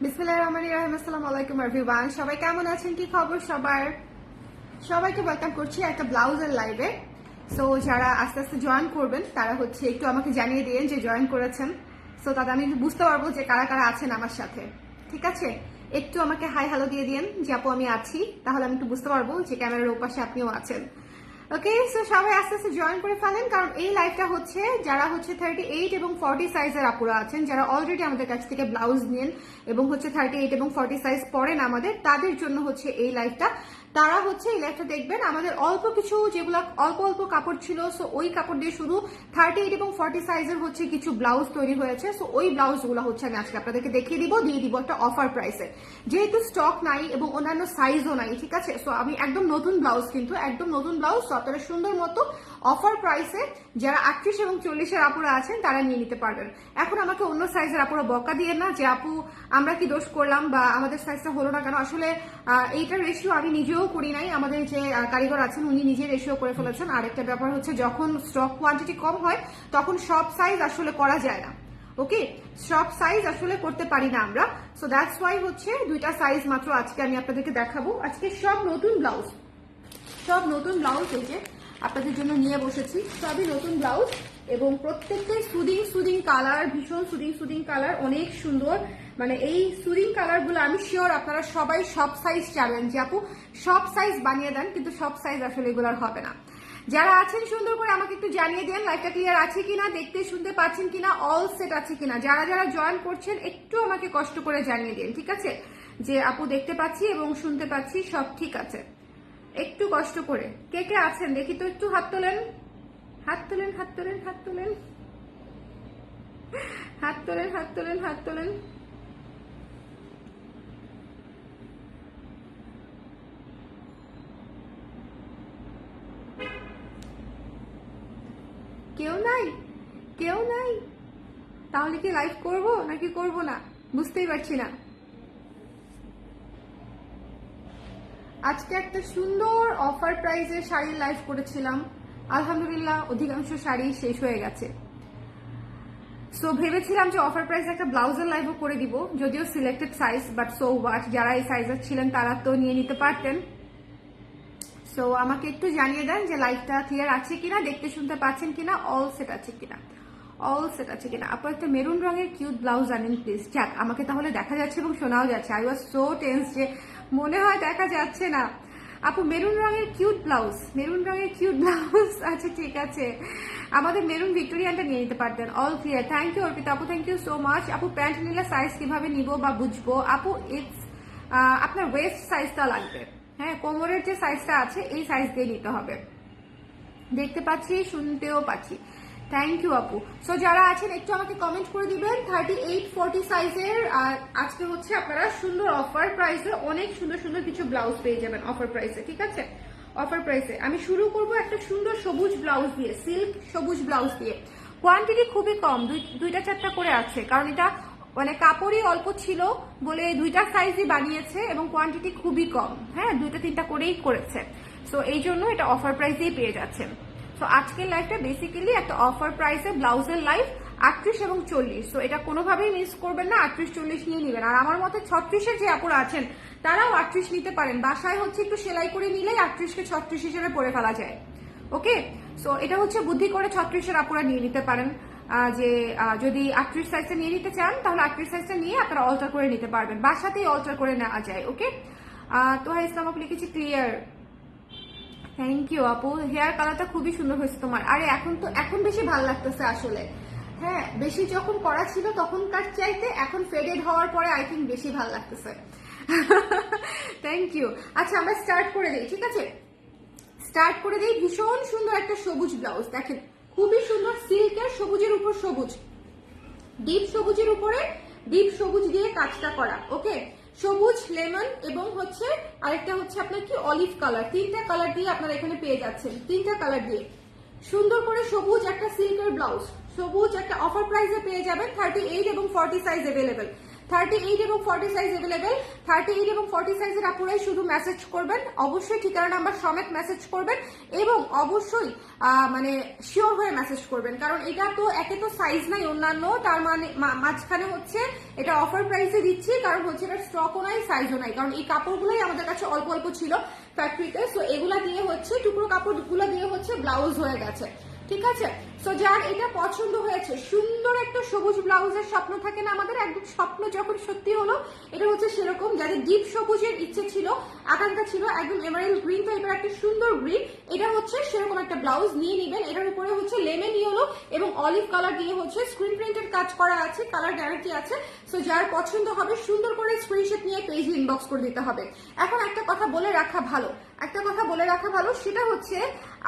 বিসমিল্লাহির রহমানির রহিম। আসসালামু আলাইকুম এভরিওয়ান, সবাই কেমন আছেন, কি খবর সবার? সবাইকে ওয়েলকাম করছি একটা ব্লাউজের লাইভে। সো যারা আস্তে আস্তে জয়েন করবেন তারা একটু আমাকে জানিয়ে দিন যে জয়েন করেছেন, সো তাতে আমি বুঝতে পারবো যে কারা কারা আছেন আমার সাথে। ঠিক আছে, একটু আমাকে হাই হ্যালো দিয়ে দিন যে আপু আমি আছি, তাহলে আমি একটু বুঝতে পারবো যে ক্যামেরার ওপাশে আপনিও আছেন। ওকে, সো সবাই আস্তে আস্তে জয়েন করে ফেলেন, কারণ এই লাইভটা যারা 38 এবং 40 সাইজের আপুরা আছেন, যারা অলরেডি আমাদের কাছ থেকে ব্লাউজ নেন এবং 38 এবং 40 সাইজ পরেন আমাদের, তাদের জন্য এই লাইভটা। তারা এই লাইভটা দেখবেন। আমাদের অল্প কিছু যেগুলো অল্প অল্প কাপড় ছিল, সো ওই কাপড় দিয়ে শুধু 38 এবং 40 সাইজের কিছু ব্লাউজ তৈরি হয়েছে। সো ওই ব্লাউজগুলো আমি আজকে আপনাদেরকে দেখিয়ে দিয়ে দিব একটা অফার প্রাইসে, যেহেতু স্টক নাই এবং অন্যান্য সাইজও নাই। ঠিক আছে, সো আমি একদম নতুন ব্লাউজ, কিন্তু একদম নতুন ব্লাউজ আপনারা সুন্দর মতো অফার প্রাইসে যারা 38 এবং 40-এর আপুরা আছেন তারা নিয়ে নিতে পারবেন। এখন আমাকে অন্য সাইজের আপুরা বকা দিয়ে না যে আপু আমরা কি দোষ করলাম বা আমাদের সাইজটা হলো না কেন। আসলে এইটার রেশিও আমি নিজেও করি নাই, আমাদের যে কারিগর আছেন উনি নিজে রেশিও করে ফেলেছেন। আরেকটা ব্যাপার যখন স্টক কোয়ান্টিটি কম হয় তখন সব সাইজ আসলে করা যায় না। ওকে, সব সাইজ আসলে করতে পারি না আমরা। সো দ্যাটস ওয়াই দুইটা সাইজ মাত্র আজকে আমি আপনাদেরকে দেখাবো। আজকে সব নতুন ব্লাউজ এই যে আপনাদের জন্য নিয়ে বসেছি, সবই নতুন ব্লাউজ এবং প্রত্যেকটাই সুদিং কালার, ভীষণ সুদিং কালার, অনেক সুন্দর। মানে এই সুদিং কালার গুলো আমি শিওর আপনারা সবাই সব সাইজ চাবেন যে আপু সব সাইজ বানিয়ে দেন, কিন্তু সব সাইজ আসলে এগুলোর হবে না। যারা আছেন সুন্দর করে আমাকে একটু জানিয়ে দেন লাইভটা ক্লিয়ার আছে কিনা, দেখতে শুনতে পাচ্ছেন কিনা, অল সেট আছে কিনা। যারা যারা জয়েন করছেন একটু আমাকে কষ্ট করে জানিয়ে দিন, ঠিক আছে, যে আপু দেখতে পাচ্ছি এবং শুনতে পাচ্ছি, সব ঠিক আছে। একটু কষ্ট করে কে কে আছেন দেখি তো, একটু হাত তোলেন, হাত তোলেন, হাত তোলেন, হাত তোলেন, হাত তোলেন, হাত তোলেন, হাত তোলেন। কেউ নাই, কেউ নাই, তাহলে কি লাইভ করব নাকি করব না বুঝতেই পারছি না। আজকে একটা সুন্দর অফার প্রাইসে শাড়ির লাইভ করেছিলাম, আলহামদুলিল্লাহ অধিকাংশ শাড়ি শেষ হয়ে গেছে। সো ভেবেছিলাম যে অফার প্রাইসে একটা ব্লাউজের লাইভও করে দিব, যদিও selected size, but so what, যারা এই সাইজের ছিলেন তারা তো নিয়ে নিতে পারতেন। সো আমাকে একটু জানিয়ে দেন যে লাইভটা ক্লিয়ার আছে কিনা, দেখতে শুনতে পাচ্ছেন কিনা, অল সেট আছে কিনা, অল সেট আছে কিনা। আপু একটা মেরুন রঙের কিউট ব্লাউজ আনেন প্লিজ। যাক, আমাকে তাহলে দেখা যাচ্ছে এবং শোনাও যাচ্ছে। আই ওয়াজ সো টেন্স যে মনে হয় দেখা যাচ্ছে না। আপু মেরুন রঙের কিউট ব্লাউজ, মেরুন রঙের কিউট ব্লাউজ, আচ্ছা ঠিক আছে, আমাদের মেরুন ভিক্টোরিয়ানটা নিয়ে নিতে পারতেন। All clear, thank you Arpita আপু, থ্যাংক ইউ সো মাচ। আপু প্যান্ট নিলে সাইজ কিভাবে নিব বা বুঝবো? আপু ইটস আপনার ওয়েস্ট সাইজটা লাগবে, হ্যাঁ, কোমরের যে সাইজটা আছে এই সাইজ দিয়ে নিতে হবে। দেখতে পাচ্ছি, শুনতেও পাচ্ছি, থ্যাংক ইউ আপু। সো যারা আছেন একটু আমাকে কমেন্ট করে দিবেন 38-40 সাইজের। আর আজকে আপনারা সুন্দর অফার প্রাইসে অনেক সুন্দর সুন্দর কিছু ব্লাউজ পেয়ে যাবেন অফার প্রাইসে। ঠিক আছে, অফার প্রাইসে আমি শুরু করব একটা সুন্দর সবুজ ব্লাউজ দিয়ে, সিল্ক সবুজ ব্লাউজ দিয়ে। কোয়ান্টিটি খুবই কম, দুইটা চারটা করে আছে, কারণ এটা মানে কাপড়ই অল্প ছিল বলে দুইটা সাইজই বানিয়েছে এবং কোয়ান্টিটি খুবই কম, হ্যাঁ, দুইটা তিনটা করেই করেছে। সো এই জন্য এটা অফার প্রাইসেই পেয়ে যাচ্ছেন। সো আজকের লাইভটা বেসিক্যালি একটা অফার প্রাইসে ব্লাউজের লাইভ 38 এবং 40। সো এটা কোনোভাবেই মিস করবেন না, 38-40 নিয়ে নেবেন। আর আমার মতে 36-এর যে আপুরা আছেন তারাও 38 নিতে পারেন, বাসায় একটু সেলাই করে নিলেই 38-কে 36 হিসেবে পরে ফেলা যায়। ওকে, সো এটা বুদ্ধি করে 36-এর আপুরা নিয়ে নিতে পারেন। যে যদি 38 সাইজটা নিয়ে নিতে চান তাহলে 38 সাইজটা নিয়ে আপনারা অল্টার করে নিতে পারবেন, বাসাতেই অল্টার করে নেওয়া যায়। ওকে, তোহা ইসলাম আপু লিখেছি ক্লিয়ার, থ্যাংক ইউ আপু। হেয়ার কালারটা খুবই সুন্দর হয়েছে তোমার। আরে এখন বেশি ভালো লাগতেছে আসলে, হ্যাঁ, বেশি যখন করা ছিল তখনকার চাইতে এখন ফেডেড হওয়ার পরে আই থিঙ্ক বেশি ভালো লাগতেছে। Thank you. আচ্ছা আমরা স্টার্ট করে দিই, ঠিক আছে, স্টার্ট করে দিই। ভীষণ সুন্দর একটা সবুজ ব্লাউজ, দেখেন খুবই সুন্দর, সিল্কের সবুজের উপর সবুজ, ডিপ সবুজের উপরে ডিপ সবুজ দিয়ে কাজটা করা। ওকে, সবুজ, লেমন এবং আরেকটা আপনার কি অলিভ কালার, তিনটা কালার দিয়ে আপনারা এখানে পেয়ে যাচ্ছেন, তিনটা কালার দিয়ে সুন্দর করে সবুজ একটা সিল্কের ব্লাউজ, সবুজ একটা অফার প্রাইসে পেয়ে যাবেন। 38 এবং 40 সাইজ অ্যাভেলেবেল। 38 এবং 40 সাইজ अवेलेबल। 38 এবং 40 সাইজের আপুরাই শুধু মেসেজ করবেন, অবশ্যই ঠিকানা নাম্বার সমেত মেসেজ করবেন এবং অবশ্যই মানে শিওর হয়ে মেসেজ করবেন, কারণ এটা তো একে তো সাইজ নাই অন্যান্য, তার মানে মাঝখানে হচ্ছে এটা অফার প্রাইসে দিচ্ছি, কারণ হচ্ছে এটা স্টকও নাই সাইজও নাই, কারণ এই কাপড়গুলোই আমাদের কাছে অল্প অল্প ছিল ফ্যাক্টরিতে। সো এগুলা দিয়ে হচ্ছে টুকরো কাপড়গুলো দিয়ে হচ্ছে ব্লাউজ হয়ে গেছে, ঠিক আছে। সো যার এটা পছন্দ হয়েছে, সুন্দর একটা সবুজ ব্লাউজের স্বপ্ন থাকে না আমাদের, একদম স্বপ্ন যখন সত্যি হলো, এটা হচ্ছে সেরকম। যাদের ডিপ সবুজের ইচ্ছে ছিল, আকাঙ্ক্ষা ছিল, একদম এমারেল্ড গ্রিন টাইপের একটা সুন্দর গ্রিন, এটা হচ্ছে সেরকম একটা ব্লাউজ নিয়ে নেবেন। এটার উপরে হচ্ছে লেমন ইয়েলো এবং অলিভ কালার দিয়ে হচ্ছে স্ক্রিন প্রিন্টের কাজ করা আছে, কালার গ্যারান্টি আছে। সো যার পছন্দ হবে সুন্দর করে স্ক্রিনশট নিয়ে পেজে ইনবক্স করে দিতে হবে। এখন একটা কথা বলে রাখা ভালো, সেটা হচ্ছে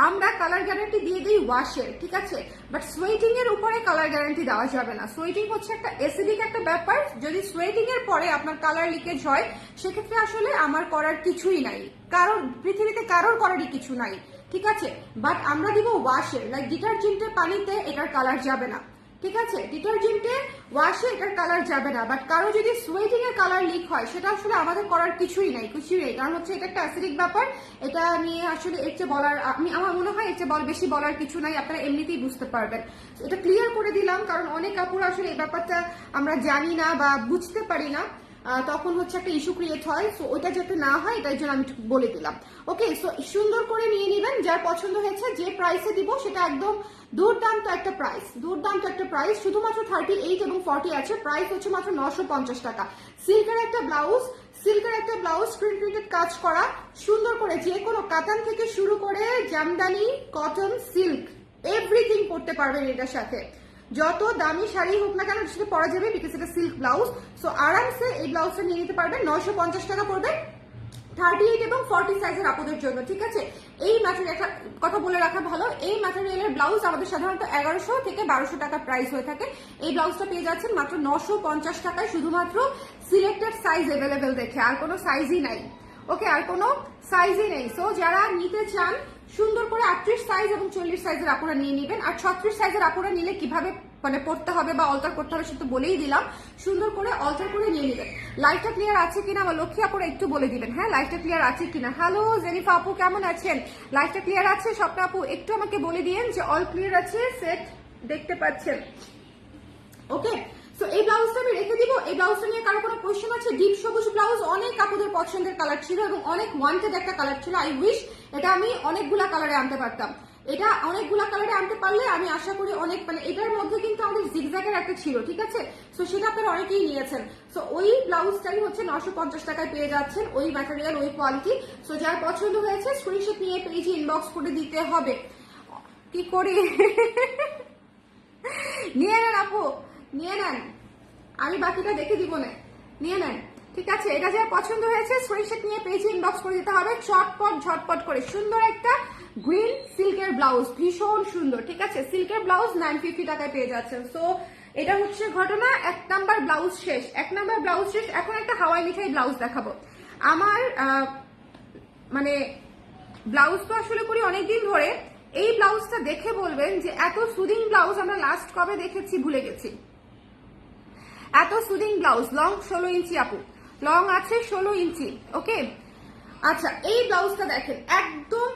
আমরা কালার গ্যারান্টি দিয়ে দিই ওয়াশের, ঠিক আছে, বাট সোয়েটিং এর উপরে কালার গ্যারান্টি দেওয়া যাবে না। সোয়েটিং হচ্ছে একটা অ্যাসিডিক একটা ব্যাপার, যদি সোয়েটিং এর পরে আপনার কালার লিকেজ হয় সেক্ষেত্রে আসলে আমার করার কিছুই নাই, কারণ পৃথিবীতে কারোর করারই কিছু নাই, ঠিক আছে। বাট আমরা দিব ওয়াশের, লাইক ডিটারজেন্টের পানিতে এটার কালার যাবে না, ঠিক আছে, ডিটারজেন্টে ওয়াশে এটার কালার যাবে না। বাট কারো যদি সোয়েটিং এর কালার লিক হয় সেটা আসলে আমাদের করার কিছুই নাই, কারণ হচ্ছে এটা একটা অ্যাসিডিক ব্যাপার। এটা নিয়ে আসলে এর চেয়ে বলার আমার মনে হয় এর চেয়ে বেশি বলার কিছু নাই, আপনারা এমনিতেই বুঝতে পারবেন। এটা ক্লিয়ার করে দিলাম, কারণ অনেক কাপড় আসলে এই ব্যাপারটা আমরা জানি না বা বুঝতে পারি না, তখন হচ্ছে একটা ইস্যু ক্রিয়েট হয়। সো ওইটা যাতে না হয় এটার জন্য আমি বলে দিলাম। ওকে, সো সুন্দর করে নিয়ে নেবেন, যার পছন্দ হয়েছে। যে প্রাইসে দিব সেটা একদম দুর্দান্ত একটা প্রাইস, শুধুমাত্র 38 এবং 40 আছে, প্রাইস হচ্ছে মাত্র 950 টাকা। সিল্কের একটা ব্লাউজ স্ক্রিন প্রিন্টেড কাজ করা সুন্দর করে, যে কোনো কাতান থেকে শুরু করে জামদানি, কটন, সিল্ক এভরিথিং পরতে পারবেন এটার সাথে। যত দামি শাড়ি হোক না কেন সেটা পরা যাবে, বিকজ এটা সিল্ক ব্লাউজ। সো আরামসে এই ব্লাউজটা নিয়ে নিতে পারবেন, 950 টাকা পড়বে 38 এবং 40 সাইজের আপুদের জন্য, ঠিক আছে। এই ম্যাটেরিয়াল কথা বলে রাখা ভালো, এই ম্যাটেরিয়ালের ব্লাউজ আমাদের সাধারণত 1100 থেকে 1200 টাকা প্রাইস হয়ে থাকে। এই ব্লাউজটা পেয়ে যাচ্ছেন মাত্র 950 টাকায়, শুধুমাত্র সিলেক্টেড সাইজ अवेलेबल দেখে, আর কোনো সাইজই নাই। ওকে, আর কোনো সাইজই নেই। সো যারা নিতে চান সুন্দর করে 38 সাইজ এবং 40 সাইজের আপুরা নিয়ে নেবেন। আর 36 সাইজের আপুরা নিলে কিভাবে মানে পড়তে হবে বা অল্টার করতে হবে সেটা বলেই দিলাম, সুন্দর করে অল্টার করে নিয়ে নেবেন। লাইটটা ক্লিয়ার আছে কিনা আমার লক্ষ্মী আপুরা একটু বলে দিবেন, হ্যাঁ লাইটটা ক্লিয়ার আছে কিনা। হ্যালো জেনিফা আপু, কেমন আছেন? লাইটটা ক্লিয়ার আছে? স্বপ্না আপু একটু আমাকে বলে দিয়েন যে অল ক্লিয়ার আছে, সেট দেখতে পাচ্ছেন। ওকে, সো এই ব্লাউজটা আমি রেখে দিব। এই ব্লাউজটা নিয়ে কারো কোনো কোয়েশ্চেন আছে? ডিপ সবুজ ব্লাউজ, অনেক আপুদের পছন্দের কালার ছিল এবং অনেক ওয়ান্টেড একটা কালার ছিল। আই উইশ এটা আমি অনেকগুলা কালারে আনতে পারতাম। এটা অনেকগুলা কালারে আনতে পারলে আমি আশা করি অনেক, মানে এটার মধ্যে কিন্তু আমাদের জিগজ্যাগের একটা ছিল, ঠিক আছে। সো সেটা আপনারা অনেকেই নিয়েছেন। সো ওই ব্লাউজটাই হচ্ছে 950 টাকায় পেয়ে যাচ্ছেন, ওই ম্যাটেরিয়াল, ওই কোয়ালিটি। সো যার পছন্দ হয়েছে স্ক্রিনশট নিয়ে পেজে ইনবক্স করে দিতে হবে। কি করি নিয়ে নেন আপু, নিয়ে নেন, আমি বাকিটা দেখে দিব না, নিয়ে নেন, ঠিক আছে। এটা যা পছন্দ হয়েছে স্ক্রিনশট নিয়ে পেজে ইনবক্স করে দিতে হবে ঝটপট করে। সুন্দর একটা গ্রিন সিল্কের ব্লাউজ, ভীষণ সুন্দর, ঠিক আছে। সিল্কের ব্লাউজ 950 টাকায় পেয়ে যাচ্ছেন। সো এটা হচ্ছে ঘটনা, 1 নাম্বার ব্লাউজ শেষ। এখন একটা হাওয়াই মিঠাই ব্লাউজ দেখাবো। আমার মানে ব্লাউজ তো আসলে করি অনেকদিন ধরে, এই ব্লাউজটা দেখে বলবেন যে এত সুদিং ব্লাউজ আমরা লাস্ট কবে দেখেছি ভুলে গেছি। এত সুদিং ব্লাউজ, লং 16 ইঞ্চি আপু, লং আছে 16 ইঞ্চি। ওকে, আচ্ছা এই ব্লাউজটা দেখেন, একদম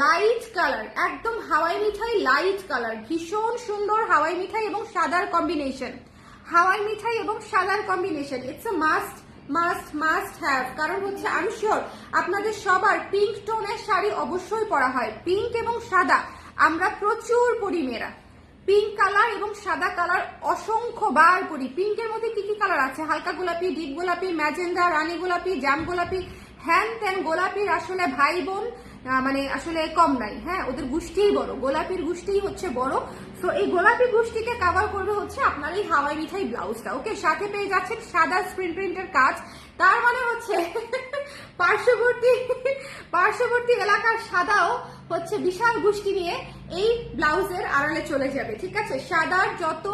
লাইট কালার, একদম হাওয়াই মিঠাই লাইট কালার, ভীষণ সুন্দর হাওয়াই মিঠাই এবং সাদার combination, it's a must have. কারণ হচ্ছে আমি শিওর আপনাদের সবার পিঙ্ক টোনের শাড়ি অবশ্যই পরা হয়, পিঙ্ক এবং সাদা আমরা প্রচুর পরি মেয়েরা, পিঙ্ক কালার এবং সাদা কালার অসংখ্যবার পরি। পিঙ্কের মধ্যে কি কি কালার আছে? হালকা গোলাপি, ডিপ গোলাপি, ম্যাজেন্ডা, রানী গোলাপি, জাম গোলাপি, হ্যান ত্যান গোলাপির আসলে ভাই বোন মানে আসলে কম নাই, হ্যাঁ ওদের গোষ্ঠীই বড়, গোলাপির গোষ্ঠীই হচ্ছে বড়। সো এই গোলাপি গোষ্ঠীকে কভার করবে হচ্ছে আপনার এই হাওয়াই মিঠাই ব্লাউজটা। ওকে, সাথে পেয়ে যাচ্ছেন সাদা স্ক্রিন প্রিন্টের কাজ, তার মানে হচ্ছে পার্শ্ববর্তী এলাকার সাদাও হচ্ছে বিশাল গোষ্ঠী নিয়ে এই ব্লাউজের আড়ালে চলে যাবে, ঠিক আছে। সাদার যত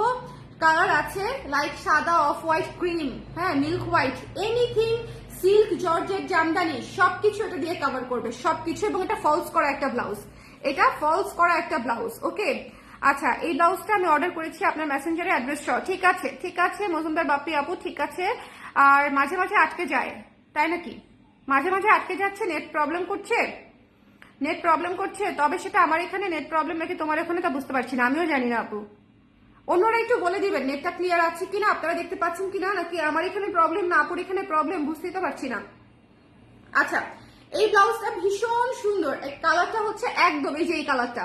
কালার আছে, লাইক সাদা, অফ হোয়াইট, ক্রিম, হ্যাঁ milk white, anything, silk, georgette, Jamdani সবকিছু এটা দিয়ে কভার করবে, সবকিছু। এবং এটা ফলস করা একটা ব্লাউজ, ওকে। আচ্ছা, এই ব্লাউজটা আমি অর্ডার করেছি আপনার মেসেঞ্জারে অ্যাড্রেস সহ। ঠিক আছে, ঠিক আছে মজুমদার বাপ্পি আপু, ঠিক আছে। আর মাঝে মাঝে আটকে যায়, তাই নাকি? মাঝে মাঝে আটকে যাচ্ছে, নেট প্রবলেম করছে, নেট প্রবলেম করছে। তবে সেটা আমার এখানে নেট প্রবলেম নাকি তোমার এখানে তা বুঝতে পারছি না, আমিও জানি না আপু। অন্যরা একটু বলে দিবেন নেটটা ক্লিয়ার আছে কিনা, আপনারা দেখতে পাচ্ছেন কিনা, নাকি আমার এখানে প্রবলেম না আপুর এখানে প্রবলেম, বুঝতেই তো পারছি না। আচ্ছা, এই ব্লাউজটা ভীষণ সুন্দর, এই কালারটা হচ্ছে একদম, এই যে এই কালারটা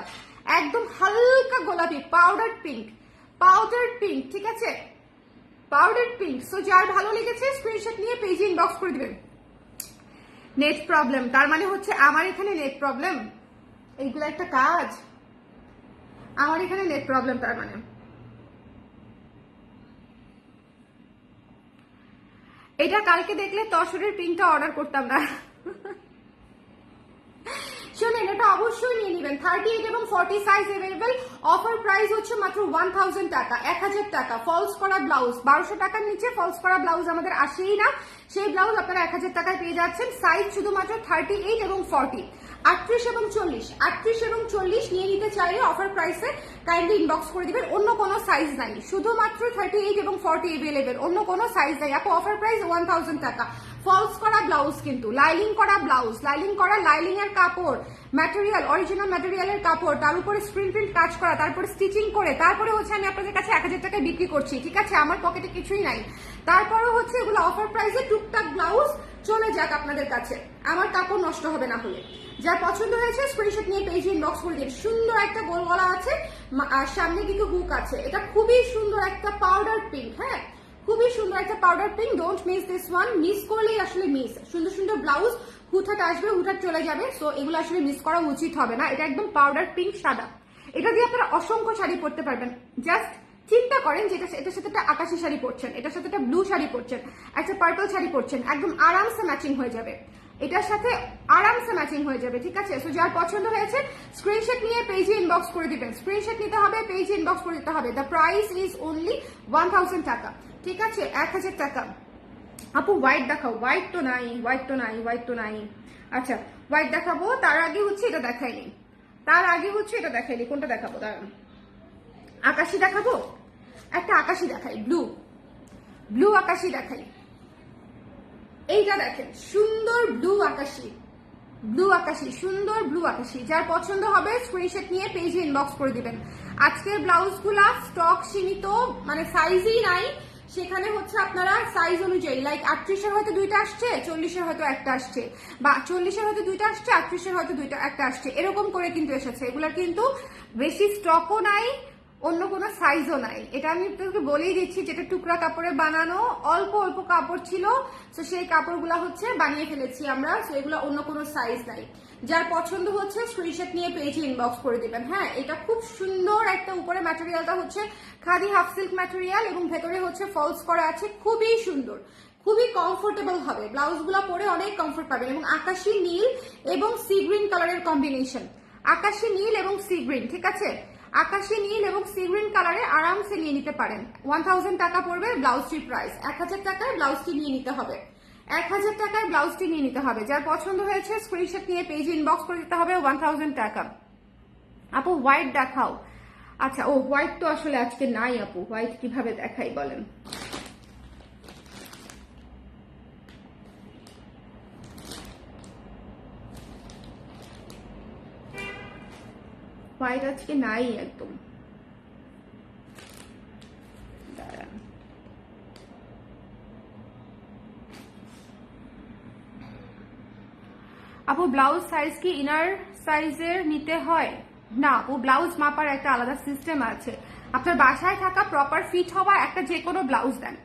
একদম হালকা গোলাপি, পাউডার পিঙ্ক, পাউডার পিঙ্ক, ঠিক আছে, পাউডার পিঙ্ক। সো যার ভালো লেগেছে স্ক্রিনশট নিয়ে পেজে ইনবক্স করে দিবেন। নেট প্রবলেম, তার মানে হচ্ছে আমার এখানে নেট প্রবলেম, এইগুলো একটা কাজ, আমার এখানে নেট প্রবলেম তার মানে। এটা কালকে দেখলে তসরের পিনটা অর্ডার করতাম না। শুনেন, এটা অবশ্যই নিয়ে নেবেন। 38 এবং 40 সাইজ अवेलेबल। অফার প্রাইস হচ্ছে মাত্র 1000 টাকা, 1000 টাকা। ফলস করা ব্লাউজ 1200 টাকার নিচে ফলস করা ব্লাউজ আমাদের আসেই না, সেই ব্লাউজ আপনারা 1000 টাকায় পেয়ে যাচ্ছেন। সাইজ শুধুমাত্র 38 এবং 40, 38 এবং 40, 38 এবং 40 নিয়ে নিতে চাইলে অফার প্রাইসে কাইন্ডলি ইনবক্স করে দিবেন। অন্য কোনো সাইজ নাই, শুধুমাত্র 38 এবং 40 अवेलेबल, অন্য কোনো সাইজ নাই আপু। অফার প্রাইস 1000 টাকা। ফলস করা ব্লাউজ কিন্তু, লাইলিং করা ব্লাউজ, লাইলিং করা, লাইলিং এর কাপড়, ম্যাটেরিয়াল অরিজিনাল ম্যাটেরিয়ালের কাপড়, তার উপরে স্ক্রিন প্রিন্ট কাজ করা, তারপরে স্টিচিং করে, তারপরে হচ্ছে আমি আপনাদের কাছে 1000 টাকায় বিক্রি করছি, ঠিক আছে, আমার পকেটে কিছুই নাই। তারপরে হচ্ছে এগুলো অফার প্রাইসে টুকটাক ব্লাউজ চলে যাক আপনাদের কাছে, আমার কাপড় নষ্ট হবে না হলে। যার পছন্দ হয়েছে স্ক্রিনশট নিয়ে পেজে ইনবক্স করে দিন। সুন্দর একটা গোল গলা আছে আর সামনে কিন্তু হুক আছে, এটা খুবই সুন্দর একটা পাউডার পিঙ্ক, হ্যাঁ খুবই সুন্দর একটা powder pink. Don't miss this one, miss করলেই আসলে মিস। সুন্দর সুন্দর ব্লাউজ হুটহাট আসবে, হুটহাট চলে যাবে, সো এগুলো আসলে মিস করা উচিত হবে না। এটা একদম পাউডার পিঙ্ক সাদা, এটা দিয়ে আপনারা অসংখ্য শাড়ি পরতে পারবেন। জাস্ট চিন্তা করেন যে এটার সাথে একটা আকাশি শাড়ি পরছেন, এটার সাথে একটা ব্লু শাড়ি পরছেন, একটা পার্পল শাড়ি পরছেন, একদম আরামসে ম্যাচিং হয়ে যাবে, এটার সাথে আরামসে ম্যাচিং হয়ে যাবে, ঠিক আছে। সো যার পছন্দ হয়েছে স্ক্রিনশট নিয়ে পেজে ইনবক্স করে দিবেন, স্ক্রিনশট নিতে হবে, পেজে ইনবক্স করে দিতে হবে। দ্য প্রাইস ইজ অনলি 1000 টাকা, ঠিক আছে, 1000 টাকা। আপু হোয়াইট দেখাও, হোয়াইট তো নাই, হোয়াইট তো নাই, হোয়াইট তো নাই। আচ্ছা হোয়াইট দেখাবো, তার আগে হচ্ছে এটা দেখাইনি, তার আগে হচ্ছে এটা দেখাইনি, কোনটা দেখাবো দাঁড়ান, আকাশি দেখাবো, একটা আকাশি দেখাই, ব্লু, ব্লু আকাশি দেখাই। এইটা দেখেন, সুন্দর ব্লু আকাশি, ব্লু আকাশি, সুন্দর ব্লু আকাশি। যার পছন্দ হবে স্ক্রিনশট নিয়ে পেজে ইনবক্স করে দিবেন। আজকের ব্লাউজগুলা স্টক সীমিত, মানে সাইজই নাই, সেখানে হচ্ছে আপনারা সাইজ অনুযায়ী, লাইক 38-এর হয়তো দুইটা আসছে, 40-এর হয়তো একটা আসছে, বা 40-এর হয়তো দুইটা আসছে, 38-এর হয়তো একটা আসছে, এরকম করে কিন্তু এসেছে। এগুলার কিন্তু বেশি স্টকও নাই, অন্য কোনো সাইজও নাই। এটা আমি তোকে বলেই দিচ্ছি, যেটা টুকরা কাপড়ে বানানো, অল্প অল্প কাপড় ছিল, তো সেই কাপড়গুলা হচ্ছে বানিয়ে ফেলেছি আমরা, তো এগুলো অন্য কোনো সাইজ নাই। যার পছন্দ হচ্ছে স্ক্রিনশট নিয়ে পেজে ইনবক্স করে দিবেন। হ্যাঁ, এটা খুব সুন্দর একটা, উপরে ম্যাটেরিয়ালটা হচ্ছে খাদি হাফ সিল্ক ম্যাটেরিয়াল এবং ভেতরে হচ্ছে ফলস করা আছে, খুবই সুন্দর, খুবই কমফোর্টেবল হবে, ব্লাউজগুলো পরে অনেক কমফোর্ট পাবেন। এবং আকাশি নীল এবং সি গ্রিন কালারের কম্বিনেশন, আকাশি নীল এবং সি গ্রিন, ঠিক আছে, আকাশি নীল এবং সি গ্রিন কালারে আরামসে নিয়ে নিতে পারেন। 1000 টাকা পড়বে ব্লাউজটির প্রাইস, 1000 টাকায় ব্লাউজটি নিয়ে নিতে হবে, 1000 টাকায় ব্লাউজটি নিয়ে নিতে হবে। যার পছন্দ হয়েছে স্ক্রিনশট নিয়ে পেজে ইনবক্স করে দিতে হবে 1000 টাকা। আপু হোয়াইট দেখাও। আচ্ছা, ও হোয়াইট তো আসলে আজকে নাই আপু, হোয়াইট কিভাবে দেখাই বলেন। হোয়াইট আজকে নাই একদম, দাঁড়ান। আপু ব্লাউজ সাইজ কি ইনার সাইজের নিতে হয়? না আপু, ব্লাউজ মাপার একটা আলাদা সিস্টেম আছে। আপনার বাসায় থাকা প্রপার ফিট হওয়া একটা যে কোনো ব্লাউজ দেন,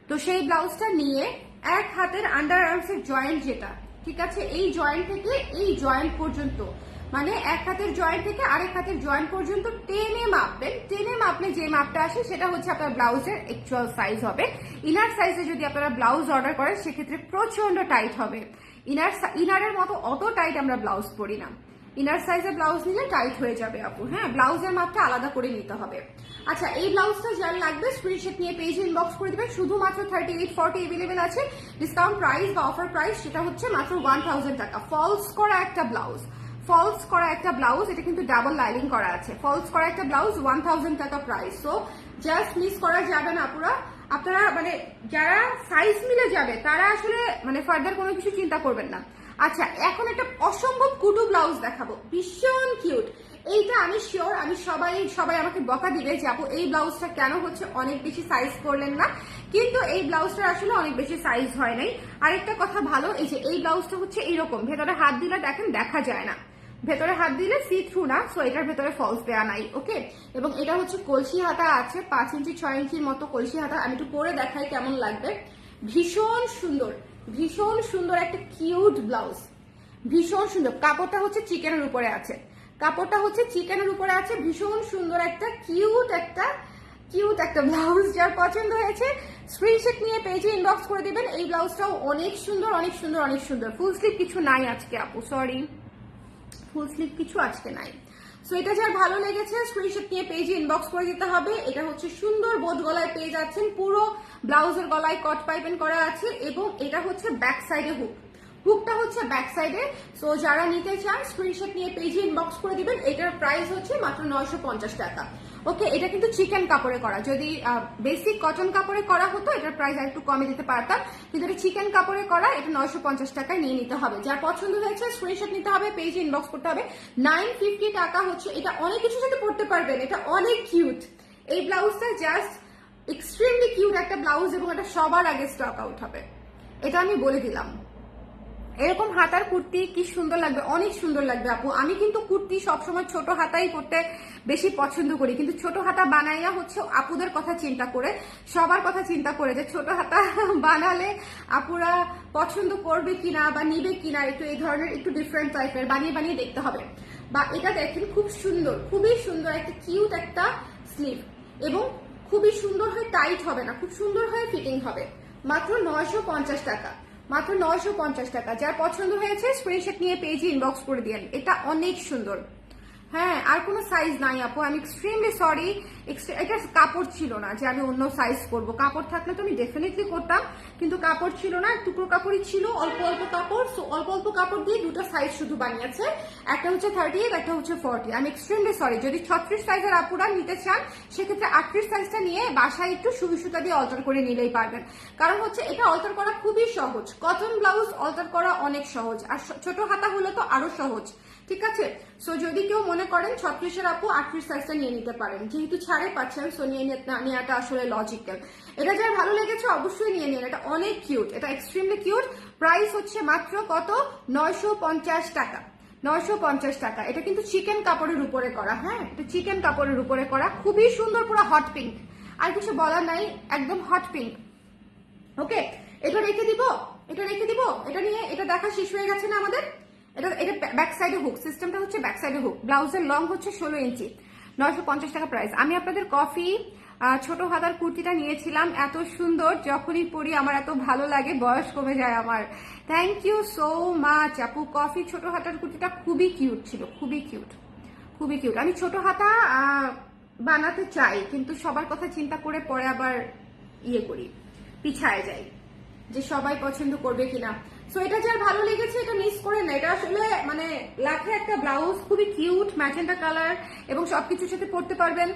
তো সেই ব্লাউজটা নিয়ে এক হাতের আন্ডার আর্মসের জয়েন্ট যেটা, ঠিক আছে, এই জয়েন্ট থেকে এই জয়েন্ট পর্যন্ত, মানে এক হাতের জয়েন্ট থেকে আরেক হাতের জয়েন্ট পর্যন্ত টেনে মাপবেন। টেনে মাপলে যে মাপটা আসে সেটা হচ্ছে আপনার ব্লাউজের অ্যাকচুয়াল সাইজ হবে। ইনার সাইজে যদি আপনারা ব্লাউজ অর্ডার করেন সেক্ষেত্রে প্রচন্ড টাইট হবে। ইনারের মতো অত টাইট আমরা ব্লাউজ পরি না, ইনার সাইজের ব্লাউজ নিলে টাইট হয়ে যাবে আপু। হ্যাঁ, ব্লাউজের মাপটা আলাদা করে নিতে হবে। আচ্ছা, এই ব্লাউজটা যার লাগবে স্ক্রিনশট নিয়ে পেজে ইনবক্স করে দিবেন। শুধুমাত্র 38-40 अवेलेबल আছে। ডিসকাউন্ট প্রাইস বা অফার প্রাইস সেটা হচ্ছে মাত্র 1000 টাকা। ফলস করা একটা ব্লাউজ, ফলস করা একটা ব্লাউজ, এটা কিন্তু ডাবল লাইনিং করা আছে, ফলস করা একটা ব্লাউজ 1000 টাকা প্রাইস। সো জাস্ট মিস করা যাবে না আপুরা, আপনারা মানে যারা সাইজ মিলে যাবে তারা আসলে মানে ফার্দার কোনো কিছু চিন্তা করবেন না। আচ্ছা, এখন একটা অসম্ভব কুটু ব্লাউজ দেখাবো, ভীষণ কিউট। এইটা আমি শিওর আমি সবাই আমাকে বকা দিবে যে আপু এই ব্লাউজটা কেন হচ্ছে অনেক বেশি সাইজ করলেন না, কিন্তু এই ব্লাউজটা আসলে অনেক বেশি সাইজ হয় নাই। আরেকটা কথা ভালো, এই যে এই ব্লাউজটা হচ্ছে এইরকম, ভেতরে হাত দিলে দেখেন দেখা যায় না, ভেতরে হাত দিলে সি থ্রু না, সো এটার ভেতরে ফলস দেওয়া নাই। ওকে, এবং এটা হচ্ছে কলসি হাতা আছে, 5 ইঞ্চি 6 ইঞ্চির মতো কলসি হাতা। আমি একটু পরে দেখাই কেমন লাগবে। ভীষণ সুন্দর, ভীষণ সুন্দর একটা কিউট ব্লাউজ, ভীষণ সুন্দর। কাপড়টা হচ্ছে চিকেনের উপরে আছে, কাপড়টা হচ্ছে চিকেনের উপরে আছে, ভীষণ সুন্দর একটা কিউট একটা ব্লাউজ। যার পছন্দ হয়েছে স্ক্রিনশট নিয়ে পেজে ইনবক্স করে দিবেন। এই ব্লাউজটাও অনেক সুন্দর, অনেক সুন্দর, অনেক সুন্দর। ফুল স্লিভ কিছু নাই আজকে আপু, সরি, ফুল স্লিভ কিছু আজকে নাই। সো এটা যার ভালো লেগেছে স্ক্রিনশট নিয়ে পেজে ইনবক্স করে দিতে হবে। এটা হচ্ছে সুন্দর বোট গলায় পেয়ে যাচ্ছেন, পুরো ব্লাউজের গলায় কট পাইপিং করা আছে, এবং এটা হচ্ছে ব্যাক সাইডে হুক, হুকটা হচ্ছে ব্যাক সাইডে। সো যারা নিতে চান স্ক্রিনশট নিয়ে পেজে ইনবক্স করে দিবেন। এটার প্রাইস হচ্ছে মাত্র 950 টাকা। ওকে, এটা কিন্তু চিকেন কাপড়ে করা, যদি বেসিক কটন কাপড়ে করা হতো এটার প্রাইস একটু কমে দিতে পারতাম, কিন্তু এটা চিকেন কাপড়ে করা, এটা 950 টাকায় নিয়ে নিতে হবে। যার পছন্দ হয়েছে স্ক্রিনশট নিতে হবে, পেজে ইনবক্স করতে হবে। 950 টাকা হচ্ছে, এটা অনেক কিছুর সাথে পড়তে পারবেন, এটা অনেক কিউট। এই ব্লাউজটা জাস্ট এক্সট্রিমলি কিউট একটা ব্লাউজ, এবং এটা সবার আগে স্টক আউট হবে, এটা আমি বলে দিলাম। এরকম হাতার কুর্তি কি সুন্দর লাগবে, অনেক সুন্দর লাগবে আপু। আমি কিন্তু কুর্তি সবসময় ছোট হাতাই পরতে বেশি পছন্দ করি, কিন্তু ছোট হাতা বানাইয়া হচ্ছে আপুদের কথা চিন্তা করে, সবার কথা চিন্তা করে, যে ছোট হাতা বানালে আপুরা পছন্দ করবে কিনা বা নিবে কিনা, একটু এই ধরনের একটু ডিফারেন্ট টাইপের বানিয়ে দেখতে হবে। বা এটা দেখেন খুব সুন্দর, খুবই সুন্দর একটা কিউট একটা স্লিভ, এবং খুবই সুন্দর হয়ে টাইট হবে না, খুব সুন্দর হয়ে ফিটিং হবে। মাত্র 950 টাকা, মাত্র 950 টাকা। যার পছন্দ হয়েছে স্ক্রিনশট নিয়ে পেজে ইনবক্স করে দিয়েন, এটা অনেক সুন্দর। হ্যাঁ, আর কোনো সাইজ নাই আপু, আমি এক্সট্রিমলি সরি, এটা কাপড় ছিল না যে আমি অন্য সাইজ করব, কাপড় থাকলে তো আমি ডেফিনেটলি করতাম, কিন্তু কাপড় ছিল না, টুকরো কাপড়ই ছিল, অল্প অল্প কাপড়। সো অল্প অল্প কাপড় দিয়ে দুটো সাইজ শুধু বানিয়েছে, একটা হচ্ছে 38, একটা হচ্ছে 40। আমি এক্সট্রিমলি সরি, যদি 36 সাইজের আপুরা নিতে চান সেক্ষেত্রে 38 সাইজটা নিয়ে বাসায় একটু সুই সুতা দিয়ে অল্টার করে নিলেই পারবেন, কারণ হচ্ছে এটা অল্টার করা খুবই সহজ, কটন ব্লাউজ অল্টার করা অনেক সহজ, আর ছোট হাতা হলে তো আরো সহজ, ঠিক আছে। সো যদি কেউ মনে করেন 36-এর আপু 38 সাইজটা নিয়ে নিতে পারেন, যেহেতু ছাড়ে পাচ্ছেন, সো নিয়ে নেওয়াটা আসলে লজিক্যাল। এটা যার ভালো লেগেছে অবশ্যই নিয়ে নিন, এটা অনেক কিউট, এটা এক্সট্রিমলি কিউট। প্রাইস হচ্ছে মাত্র কত, 950 টাকা, 950 টাকা। এটা কিন্তু চিকেন কাপড়ের উপরে করা, হ্যাঁ, এটা চিকেন কাপড়ের উপরে করা, খুবই সুন্দর, পুরো হট পিঙ্ক, আর কিছু বলার নাই, একদম হট পিঙ্ক। ওকে, এটা রেখে দিব, এটা রেখে দিব, এটা নিয়ে এটা দেখা শেষ হয়ে গেছে না আমাদের। এটা ব্যাক সাইডে হুক, সিস্টেমটা হচ্ছে ব্যাক সাইডে হুক, ব্লাউজের লং হচ্ছে 16 ইঞ্চি, 950 টাকা প্রাইস। আমি আপনাদের কফি ছোট হাতার কুর্তিটা নিয়েছিলাম, এত সুন্দর, যখনই পরি আমার এত ভালো লাগে, বয়স কমে যায় আমার। থ্যাংক ইউ সো মাচ আপু, কফি ছোট হাতার কুর্তিটা খুবই কিউট ছিল, খুবই কিউট, খুবই কিউট। আমি ছোট হাতা বানাতে চাই, কিন্তু সবার কথা চিন্তা করে পরে আবার ইয়ে করি, পিছায় যাই, যে সবাই পছন্দ করবে কিনা। সো এটা যার ভালো লেগেছে এটা মিস করে না, এটা আসলে মানে লাখে একটা ব্লাউজ, খুবই কিউট, ম্যাজেন্টা কালার, এবং সবকিছুর সাথে পরতে পারবেন।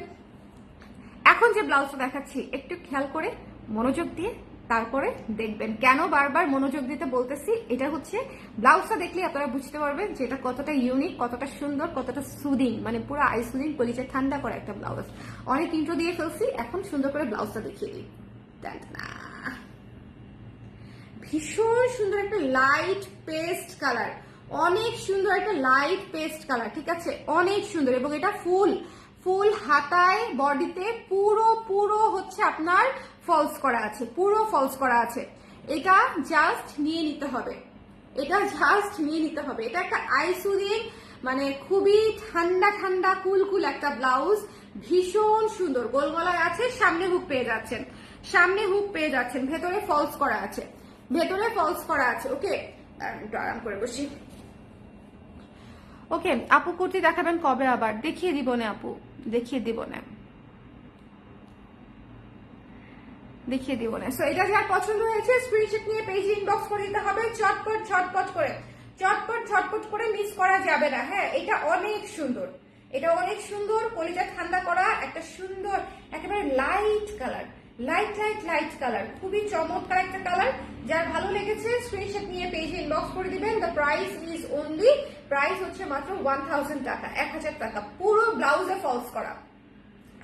এখন যে ব্লাউজটা দেখাচ্ছি একটু খেয়াল করে মনোযোগ দিয়ে তারপরে দেখবেন, কেন বারবার মনোযোগ দিতে বলতেছি। এটা হচ্ছে ব্লাউজটা দেখলে আপনারা বুঝতে পারবেন যে এটা কতটা ইউনিক, কতটা সুন্দর, কতটা সুদিং, মানে পুরো আই সুদিং, কলিজে ঠান্ডা করা একটা ব্লাউজ। অনেক ইন্ট্রো দিয়ে ফেলছি, এখন সুন্দর করে ব্লাউজটা দেখিয়ে দিই। ভীষণ সুন্দর একটা লাইট পেস্ট কালার, অনেক সুন্দর একটা লাইট পেস্ট কালার, ঠিক আছে, অনেক সুন্দর। এবং এটা ফুল হাতায় বডিতে পুরো হচ্ছে আপনার ফলস করা আছে, পুরো ফলস করা আছে। এটা জাস্ট নিয়ে নিতে হবে, এটা জাস্ট নিয়ে নিতে হবে। এটা একটা আইসুদিং, মানে খুবই ঠান্ডা কুল একটা ব্লাউজ, ভীষণ সুন্দর, গোল গলায় আছে, সামনে হুক পেয়ে যাচ্ছেন, সামনে হুক পেয়ে যাচ্ছেন, ভেতরে ফলস করা আছে, ভেতরে ফলস করা আছে। ওকে, একটু আরাম করে বসি। ওকে আপু, কুর্তি দেখাবেন কবে আবার? দেখিয়ে দিব না আপু, দেখিয়ে দিব না, দেখিয়ে দিব না। সো এটা যার পছন্দ হয়েছে স্ক্রিনশট নিয়ে পেজে ইনবক্স করে দিতে হবে, চটপট করে চটপট ঝটপট করে মিস করা যাবে না। হ্যাঁ, এটা অনেক সুন্দর, এটা অনেক সুন্দর, কলিজা ঠান্ডা করা একটা সুন্দর একেবারে light colour, light light light colour, খুবই চমৎকার একটা কালার। যার ভালো লেগেছে স্ক্রিনশট নিয়ে পেজে ইনবক্স করে দিবেন। The price is only, price হচ্ছে মাত্র 1000 টাকা, 1000 টাকা। পুরো ব্লাউজে ফলস করা,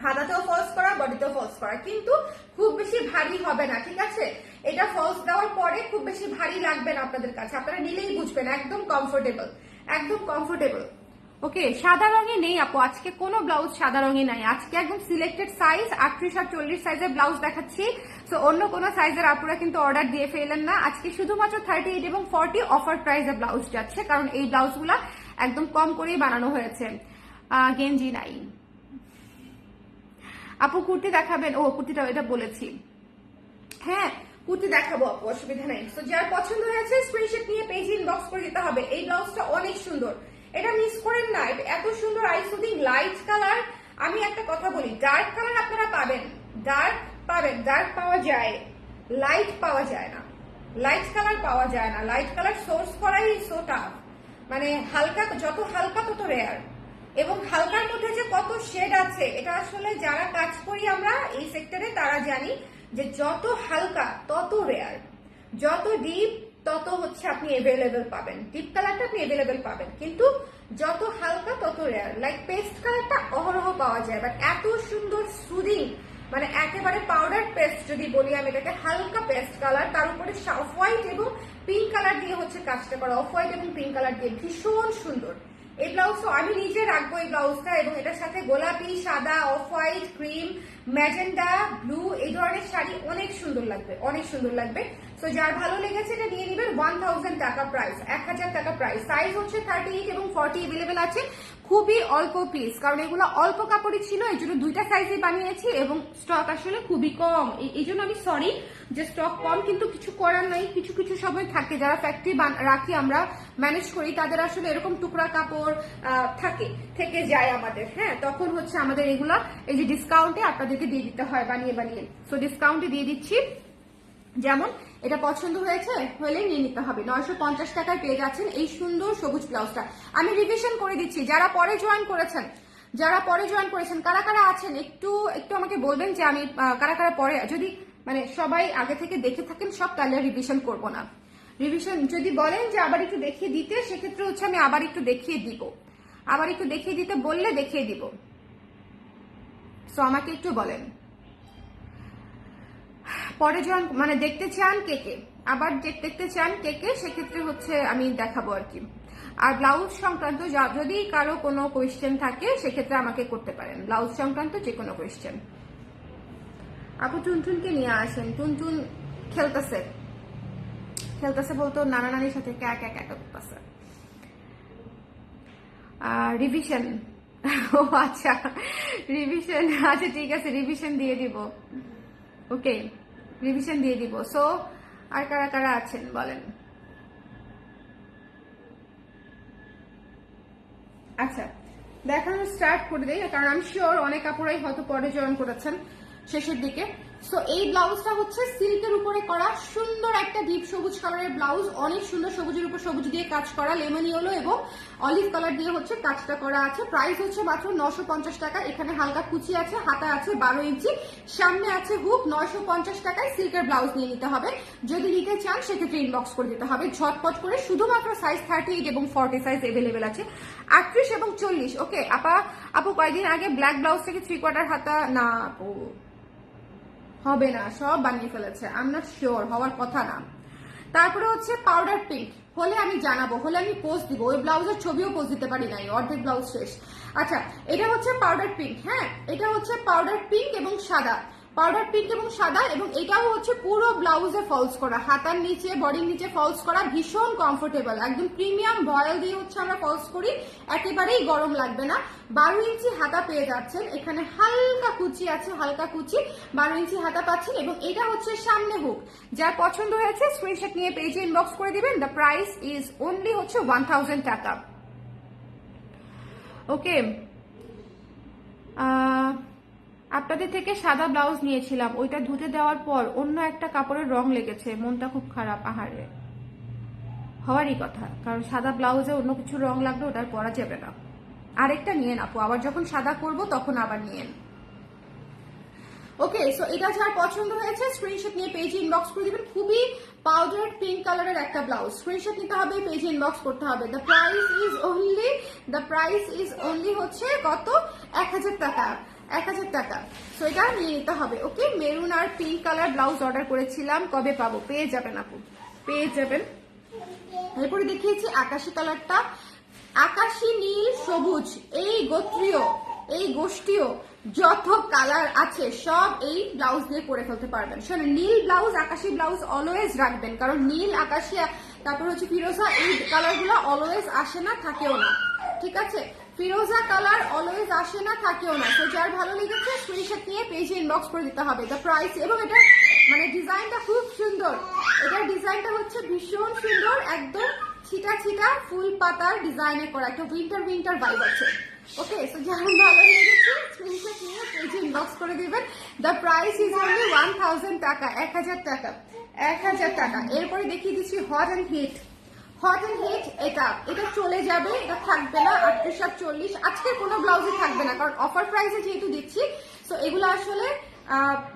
হাতাতেও ফলস করা, বডিতেও ফলস করা, কিন্তু খুব বেশি ভারী হবে না, ঠিক আছে? এটা ফলস দেওয়ার পরে খুব বেশি ভারী লাগবে না আপনাদের কাছে, আপনারা নিলেই বুঝবেন, একদম কমফোর্টেবল, একদম কমফোর্টেবল। ওকে, সাদা রঙে নেই আপু, আজকে কোনো ব্লাউজ সাদা রঙে নাই। আজকে একদম সিলেক্টেড সাইজ 38 আর 40 সাইজের ব্লাউজ দেখাচ্ছি। তো অন্য কোনো সাইজের আপুরা কিন্তু অর্ডার দিয়ে ফেলেন না। আজকে শুধুমাত্র 38 এবং 40 অফার প্রাইসে ব্লাউজ যাচ্ছে, কারণ এই ব্লাউজগুলা একদম কম করেই বানানো হয়েছে। গেঞ্জি নাই আপু, কুর্তি দেখাবেন? ও কুর্তিটা এটা বলেছি, হ্যাঁ কুর্তি দেখাবো আপু, অসুবিধা নেই। তো যার পছন্দ হয়েছে স্ক্রিনশট নিয়ে পেজে ইনবক্স করে দিতে হবে। এই ব্লাউজটা অনেক সুন্দর, এটা মিস করেন না, এত সুন্দর আইসুদিং লাইট কালার। আমি একটা কথা বলি, ডার্ক কালার আপনারা পাবেন, ডার্ক পাবেন, ডার্ক পাওয়া যায়, লাইট পাওয়া যায় না, লাইট কালার পাওয়া যায় না। লাইট কালার সোর্স করাই সো টাফ, মানে হালকা, যত হালকা তত রেয়ার। এবং হালকার মধ্যে যে কত শেড আছে, এটা আসলে যারা কাজ করি আমরা এই সেক্টরে তারা জানি যে যত হালকা তত রেয়ার, যত ডিপ তত হচ্ছে আপনি এভেলেবেল পাবেন। ডিপ কালারটা আপনি এভেলেবেল পাবেন, কিন্তু যত হালকা তত রেয়ার। লাইক পেস্ট কালারটা অহরহ পাওয়া যায়, বাট এত সুন্দর সুদিং, মানে একেবারে পাউডার পেস্ট যদি বলি আমি এটাকে, হালকা পেস্ট কালার, তার উপরে অফ হোয়াইট এবং পিঙ্ক কালার দিয়ে হচ্ছে কাজটা করা, অফ হোয়াইট এবং পিঙ্ক কালার দিয়ে, ভীষণ সুন্দর। এই ব্লাউজটা আমি নিজে রাখবো এই ব্লাউজটা, এবং এটার সাথে গোলাপি, সাদা, off white, cream, magenta, blue এই ধরনের শাড়ি অনেক সুন্দর লাগবে, অনেক সুন্দর লাগবে। তো যার ভালো লেগেছে এটা নিয়ে নেবেন। 1000 টাকা প্রাইস, 1000 টাকা প্রাইস। সাইজ হচ্ছে 38 এবং 40 এভেলেবেল আছে। খুবই অল্প পিস, কারণ এগুলো অল্প কাপড়ই ছিল, এই জন্য দুইটা সাইজে বানিয়েছি এবং স্টক আসলে খুবই কম। এই জন্য আমি সরি যে স্টক কম, কিন্তু কিছু করার নাই, কিছু কিছু সময় থাকে, যারা ফ্যাক্টরি রাখি আমরা ম্যানেজ করি, তাদের আসলে এরকম টুকরা কাপড় থেকে যায় আমাদের। হ্যাঁ, তখন হচ্ছে আমাদের এগুলা এই যে ডিসকাউন্টে আপনাদেরকে দিয়ে দিতে হয় বানিয়ে বানিয়ে। সো ডিসকাউন্টে দিয়ে দিচ্ছি। যেমন এটা পছন্দ হয়েছে হলে নিয়ে নিতে হবে। 950 টাকায় পেয়ে যাচ্ছেন এই সুন্দর সবুজ ব্লাউজটা। আমি রিভিশন করে দিচ্ছি, যারা পরে জয়েন করেছেন, কারা কারা আছেন একটু একটু আমাকে বলবেন যে আমি কারা কারা পরে, যদি মানে সবাই আগে থেকে দেখে থাকেন সব, তাহলে রিভিশন করব না। রিভিশন যদি বলেন যে আবার একটু দেখিয়ে দিতে, সেক্ষেত্রে হচ্ছে আমি আবার একটু দেখিয়ে দিব, আবার একটু দেখিয়ে দিতে বললে দেখিয়ে দিব। সো আমাকে একটু বলেন পরে যখন মানে দেখতে চান কে কে, আবার দেখতে চান কে কে, সেক্ষেত্রে হচ্ছে আমি দেখাবো আর কি। আর ব্লাউজ সংক্রান্ত যদি কারো কোনো কোয়েশ্চেন থাকে সেক্ষেত্রে আমাকে করতে পারেন, ব্লাউজ সংক্রান্ত যে কোনো কোয়েশ্চেন। আপু টুনটুনকে নিয়ে আসেন, টুনটুন খেলতেছে বলতো নানা নানির সাথে ক্যাক ক্যাক করতেছে। রিভিশন, ও আচ্ছা রিভিশন, আচ্ছা ঠিক আছে রিভিশন দিয়ে দিব, ওকে রিভিশন দিয়ে দিব। সো আর কারা কারা আছেন বলেন। আচ্ছা দেখানো স্টার্ট করে দেই, কারণ আমি শিওর অনেক আপুরাই হয়তো পরে জয়েন করেছেন শেষের দিকে। সো এই ব্লাউজটা হচ্ছে সিল্কের উপরে করা সুন্দর একটা ডিপ সবুজ কালারের ব্লাউজ, অনেক সুন্দর, সবুজের উপর সবুজ দিয়ে কাজ করা, লেমন ইয়েলো এবং অলিভ কালার দিয়ে হচ্ছে কাজটা করা আছে। প্রাইস হচ্ছে মাত্র 950 টাকা। এখানে হালকা কুচি আছে, হাতা আছে 12 ইঞ্চি, সামনে আছে হুক। 950 টাকায় সিল্কের ব্লাউজ নিয়ে নিতে হবে। যদি নিতে চান সেক্ষেত্রে ইনবক্স করে দিতে হবে ঝটপট করে। শুধুমাত্র সাইজ 38 এবং 40 সাইজ এভেলেবেল আছে, 38 এবং 40। ওকে আপু কয়েকদিন আগে ব্ল্যাক ব্লাউজ থেকে 3/4 হাতা, না আপু হবে না, সব বানিয়ে ফেলেছে, আই এম নট শিওর, হওয়ার কথা না। তারপরে হচ্ছে পাউডার পিঙ্ক, হলে আমি জানাবো, হলে আমি পোস্ট দিব, ওই ব্লাউজের ছবিও পোস্ট দিতে পারি নাই, অর্ধেক ব্লাউজ শেষ। আচ্ছা এটা হচ্ছে পাউডার পিঙ্ক, হ্যাঁ এটা হচ্ছে পাউডার পিঙ্ক এবং সাদা, পাউডার পিঙ্ক এবং সাদা, এবং এটাও হচ্ছে পুরো ব্লাউজে ফলস করা, হাতার নিচে বডির নিচে ফলস করা, ভীষণ কমফোর্টেবল, একদম প্রিমিয়াম ভয়েল দিয়ে হচ্ছে আমরা ফলস করি, একেবারেই গরম লাগবে না। 12 ইঞ্চি হাতা পেয়ে যাচ্ছেন, এখানে হালকা কুচি আছে, হালকা কুচি, 12 ইঞ্চি হাতা পাচ্ছেন, এবং এটা হচ্ছে সামনে হুক। যার পছন্দ হয়েছে স্ক্রিনশট নিয়ে পেজে ইনবক্স করে দিবেন। দ্য প্রাইস ইজ অনলি হচ্ছে 1000 টাকা। ওকে আপনাদের থেকে সাদা ব্লাউজ নিয়েছিলাম, ওইটা ধুতে দেওয়ার পর অন্য একটা কাপড়ের রং লেগেছে, মনটা খুব খারাপ। আহারে হওয়ারই কথা, কারণ সাদা ব্লাউজে অন্য কিছু রং লাগবে, ওটা আর পরা যাবে না। আরেকটা নিয়েন আপু, আবার যখন সাদা করব তখন আবার নিয়েন। ওকে, সো এটা যার পছন্দ হয়েছে স্ক্রিনশট নিয়ে পেজে ইনবক্স করে দিবেন। খুবই পাউডার পিঙ্ক কালারের একটা ব্লাউজ, স্ক্রিনশট নিতে হবে, পেজে ইনবক্স করতে হবে। দ্য প্রাইস ইজ অনলি হচ্ছে কত, 1000 টাকা, 1000 টাকা। সো এটা নিয়ে নিতে হবে। ওকে, মেরুন আর পিঙ্ক কালার ব্লাউজ অর্ডার করেছিলাম, কবে পাবো? পেয়ে যাবেন আপু, পেয়ে যাবেন। এরপরে দেখিয়েছি আকাশি কালারটা, আকাশি, নীল, সবুজ, এই গোত্রীয়, এই গোষ্ঠীয় যত কালার আছে সব এই ব্লাউজ দিয়ে করে ফেলতে পারবেন। শোনেন, নীল ব্লাউজ, আকাশি ব্লাউজ অলওয়েজ রাখবেন, কারণ নীল, আকাশি, তারপর হচ্ছে ফিরোজা, এই কালারগুলো অলওয়েজ আসে না, থাকেও না। ঠিক আছে, ফিরোজা কালার অলওয়েজ আসে না, থাকেও না। তো যার ভালো লেগেছে স্ক্রিনশট নিয়ে পেজে ইনবক্স করে দিতে হবে। দ্য প্রাইস, এবং এটা মানে ডিজাইনটা খুব সুন্দর, এটার ডিজাইনটা হচ্ছে ভীষণ সুন্দর, একদম ছিটা ছিটা ফুল পাতার ডিজাইনে করা, একটা উইন্টার ভাইব আছে। ওকে, সো যার ভালো লেগেছে স্ক্রিনশট নিয়ে পেজে ইনবক্স করে দিবেন। দ্য প্রাইস ইজ অনলি 1000 টাকা, 1000 টাকা, 1000 টাকা। এরপরে দেখিয়ে দিচ্ছি হট অ্যান্ড হিট, এটা চলে যাবে, এটা থাকবে না। 3840 আজকের কোনো ব্লাউজে থাকবে না, কারণ অফার প্রাইসে যেহেতু দিচ্ছি। সো এগুলো আসলে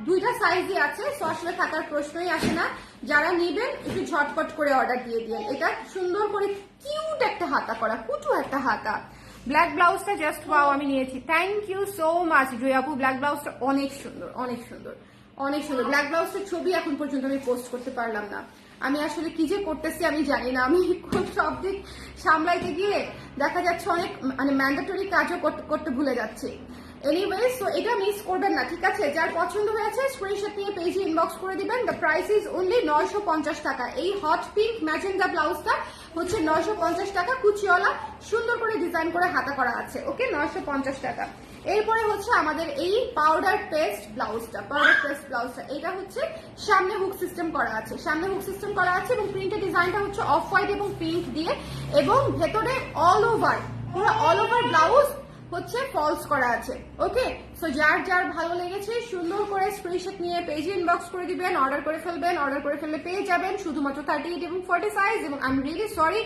দুইটা সাইজই আছে, সো আসলে থাকার প্রশ্নই আসে না। যারা নিবেন একটু ঝটপট করে অর্ডার দিয়ে দিন। এটা সুন্দর করে কিউট একটা হাতা করা, কুটু একটা হাতা। ব্ল্যাক ব্লাউজটা জাস্ট ওয়াও, আমি নিয়েছি। থ্যাংক ইউ সো মাচ জয় আপু, ব্ল্যাক ব্লাউজটা অনেক সুন্দর, অনেক সুন্দর, অনেক সুন্দর। ব্ল্যাক ব্লাউজটার ছবি এখন পর্যন্ত আমি পোস্ট করতে পারলাম না, আমি আসলে কি যে করতেছি আমি জানি না। আমি সব দিক সামলাইতে গিয়ে দেখা যাচ্ছে অনেক মানে ম্যান্ডেটরি কাজও করতে ভুলে যাচ্ছি। এনিওয়েজ, তো এটা মিস করবেন না, ঠিক আছে? যার পছন্দ হয়েছে স্ক্রিনশট নিয়ে পেজে ইনবক্স করে দিবেন। দ্য প্রাইস ইজ অনলি 950 টাকা। এই হট পিঙ্ক ম্যাজেন্ডা ব্লাউজটা হচ্ছে 950 টাকা, কুচিওয়ালা সুন্দর করে ডিজাইন করে হাতা করা আছে। ওকে, 950 টাকা। এরপরে হচ্ছে আমাদের এই পাউডার পেস্ট ব্লাউজটা, এটা হচ্ছে সামনে হুক সিস্টেম করা আছে, এবং প্রিন্টের ডিজাইনটা হচ্ছে অফ হোয়াইট এবং পিঙ্ক দিয়ে, এবং ভেতরে অল ওভার ব্লাউজ হচ্ছে ফলস করা আছে। ওকে, সো যার ভালো লেগেছে সুন্দর করে স্ক্রিনশট নিয়ে পেজে ইনবক্স করে দিবেন, অর্ডার করে ফেলবেন। অর্ডার করে ফেললে পেয়ে যাবেন শুধুমাত্র 38 এবং 40 সাইজ। এবং আই এম রিয়েলি সরি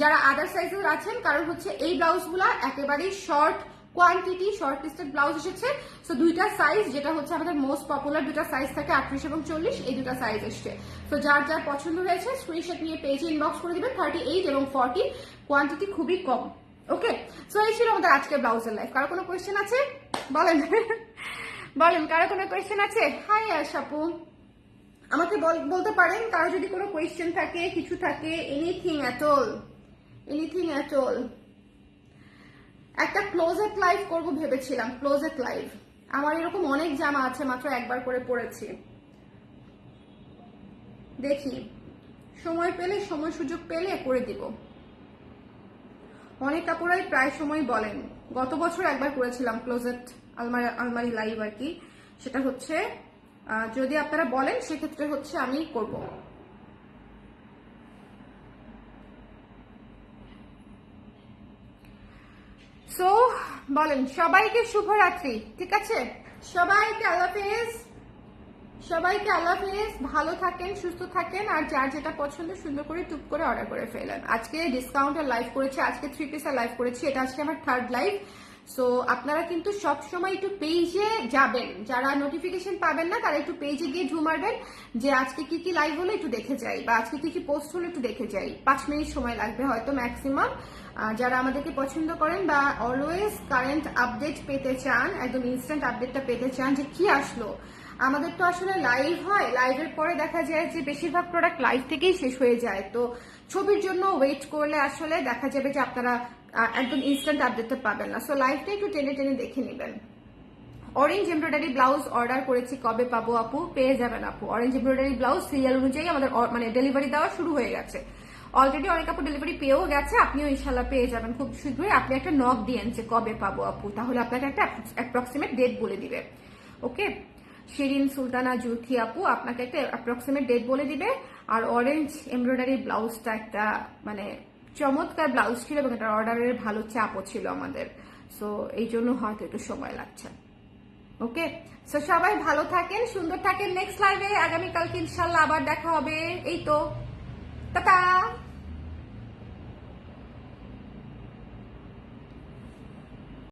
যারা আদার সাইজের আছেন, কারণ হচ্ছে এই ব্লাউজগুলো একেবারেই short quantity, short listed blouse এসেছে। সো দুইটা সাইজ, যেটা হচ্ছে আমাদের মোস্ট পপুলার দুটা সাইজ থাকে 38 এবং 40, এই দুটা সাইজ এসছে। তো যার পছন্দ হয়েছে স্ক্রিনশট নিয়ে পেজে ইনবক্স করে দিবেন। 38 এবং 40 কোয়ান্টিটি খুবই কম। ওকে, সো এই ছিল আমাদের আজকের ব্লাউজের লাইফ। কারো কোনো কোয়েশ্চেন আছে বলেন, বলেন কারো কোনো কোয়েশ্চেন আছে? হাই আশাপু, আমাকে বলতে পারেন কারো যদি কোনো কোয়েশ্চেন থাকে, কিছু থাকে, এনিথিং অ্যাট অল। একটা ক্লোজেট লাইভ করবো ভেবেছিলাম, ক্লোজেট লাইভ। আমার এরকম অনেক জামা আছে, মাত্র একবার করে পরেছি। দেখি সময় পেলে, সময় সুযোগ পেলে করে দিব। অনেক কাপড়াই প্রায় সময় বলেন, গত বছর একবার করেছিলাম ক্লোজেট আলমারি লাইভ আর কি। সেটা হচ্ছে যদি আপনারা বলেন সেক্ষেত্রে হচ্ছে আমি করব। সো বলেন সবাইকে শুভরাত্রি, ঠিক আছে? সবাইকে আল্লাহ হাফেজ, ভালো থাকেন, সুস্থ থাকেন, আর যার যেটা পছন্দ সুন্দর করে টুপ করে অর্ডার করে ফেলেন। আজকে ডিসকাউন্টের লাইভ করেছি, আজকে 3 পিসের লাইভ করেছি, এটা আজকে আমার 3rd লাইভ। সো আপনারা কিন্তু সব সময় একটু পেজে যাবেন, যারা নোটিফিকেশন পাবেন না তারা একটু পেজে গিয়ে ঢু মারবেন যে আজকে কি কি লাইভ হলো একটু দেখে যাই, বা আজকে কি কি পোস্ট হলো একটু দেখে যাই। 5 মিনিট সময় লাগবে হয়তো ম্যাক্সিমাম। যারা আমাদেরকে পছন্দ করেন বা অলওয়েজ কারেন্ট আপডেট পেতে চান, একদম ইনস্ট্যান্ট আপডেটটা পেতে চান যে কি আসলো। আমাদের তো আসলে লাইভ হয়, লাইভের পরে দেখা যায় যে বেশিরভাগ প্রোডাক্ট লাইভ থেকেই শেষ হয়ে যায়। তো ছবির জন্য ওয়েট করলে আসলে দেখা যাবে যে আপনারা একদম ইনস্ট্যান্ট আপডেটটা পাবেন না। সো লাইভটা একটু টেনে টেনে দেখে নেবেন। অরেঞ্জ এমব্রয়ডারি ব্লাউজ অর্ডার করেছি, কবে পাবো আপু? পেয়ে যাবেন আপু। অরেঞ্জ এমব্রয়ডারি ব্লাউজ সিরিয়াল অনুযায়ী আমাদের মানে ডেলিভারি দেওয়া শুরু হয়ে গেছে অলরেডি, অনেক আপু ডেলিভারি পেয়েও গেছে, আপনিও ইনশাল্লাহ পেয়ে যাবেন খুব শীঘ্রই। আপনি একটা নক দিয়েন যে কবে পাবো আপু, তাহলে আপনাকে একটা অ্যাপ্রক্সিমেট ডেট বলে দিবে। ওকে, শিরিন সুলতানা জুথি আপু আপনাকে একটা অ্যাপ্রক্সিমেট ডেট বলে দিবে। আর অরেঞ্জ এমব্রয়ডারি ব্লাউজটা একটা মানে চমৎকার ব্লাউজ ছিল, এবং এটা অর্ডারের ভালো চাপও ছিল আমাদের। সো এই জন্য হয়তো একটু সময় লাগছে। ওকে, সো সবাই ভালো থাকেন, সুন্দর থাকেন। নেক্সট লাইভে আগামীকালকে ইনশাল্লাহ আবার দেখা হবে। এই তো, টাটা।